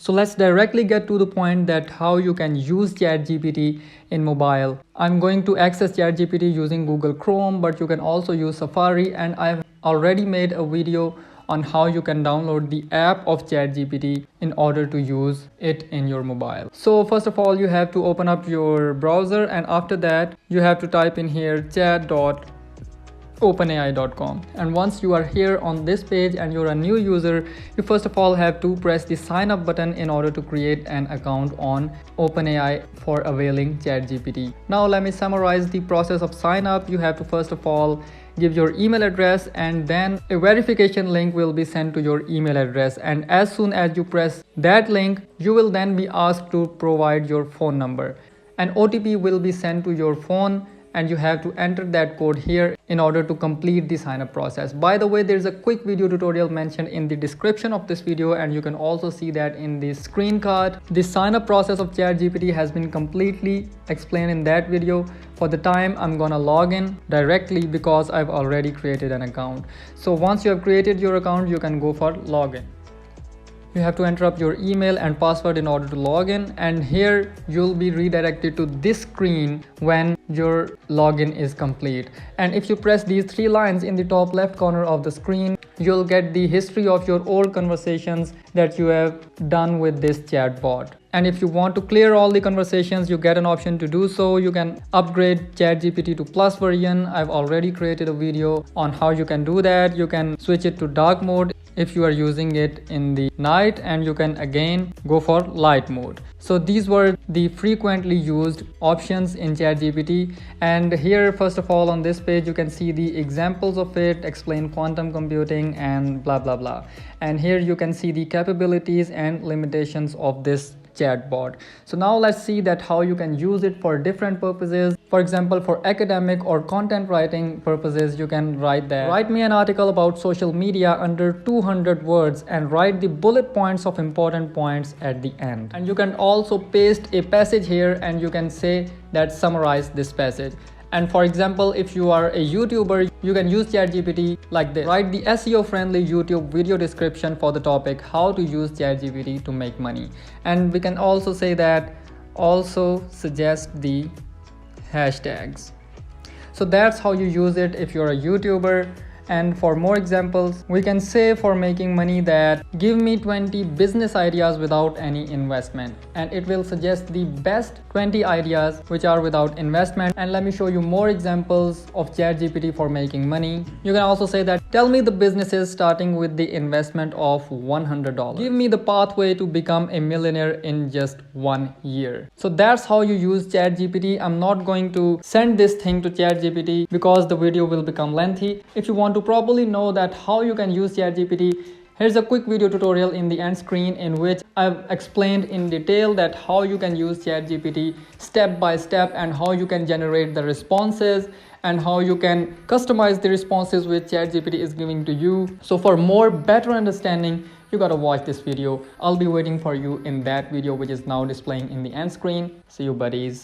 So let's directly get to the point that how you can use ChatGPT in mobile. I'm going to access ChatGPT using Google Chrome, but you can also use Safari, and I've already made a video on how you can download the app of ChatGPT in order to use it in your mobile. So first of all, you have to open up your browser, and after that you have to type in here chat.openai.com. and once you are here on this page and you're a new user, you first of all have to press the sign up button in order to create an account on OpenAI for availing ChatGPT. Now let me summarize the process of sign up. You have to first of all give your email address, and then a verification link will be sent to your email address, and as soon as you press that link, you will then be asked to provide your phone number. An OTP will be sent to your phone, and you have to enter that code here in order to complete the sign up process. By the way, there's a quick video tutorial mentioned in the description of this video, and you can also see that in the screen card. The sign up process of ChatGPT has been completely explained in that video. For the time, I'm gonna log in directly because I've already created an account. So once you have created your account, you can go for login. You have to enter up your email and password in order to log in, and here you'll be redirected to this screen when your login is complete. And if you press these three lines in the top left corner of the screen, you'll get the history of your old conversations that you have done with this chatbot. And if you want to clear all the conversations, you get an option to do so. You can upgrade ChatGPT to Plus version. I've already created a video on how you can do that. You can switch it to dark mode if you are using it in the night, and you can again go for light mode. So these were the frequently used options in ChatGPT, and here first of all on this page you can see the examples of it, explain quantum computing and blah blah blah. And here you can see the capabilities and limitations of this chatbot. So now let's see that how you can use it for different purposes. For example, for academic or content writing purposes, you can write that write me an article about social media under 200 words and write the bullet points of important points at the end. And you can also paste a passage here, and you can say that summarize this passage. And for example, if you are a YouTuber, you can use ChatGPT like this. Write the SEO friendly YouTube video description for the topic how to use ChatGPT to make money. And we can also say that also suggest the hashtags. So that's how you use it if you're a YouTuber. And for more examples, we can say for making money that give me 20 business ideas without any investment, and it will suggest the best 20 ideas which are without investment. And let me show you more examples of ChatGPT for making money. You can also say that tell me the businesses starting with the investment of $100. Give me the pathway to become a millionaire in just 1 year. So that's how you use ChatGPT. I'm not going to send this thing to ChatGPT because the video will become lengthy. If you want to properly know that how you can use ChatGPT, here's a quick video tutorial in the end screen in which I've explained in detail that how you can use ChatGPT step by step, and how you can generate the responses, and how you can customize the responses which ChatGPT is giving to you. So for more better understanding, you gotta watch this video. I'll be waiting for you in that video which is now displaying in the end screen. See you buddies.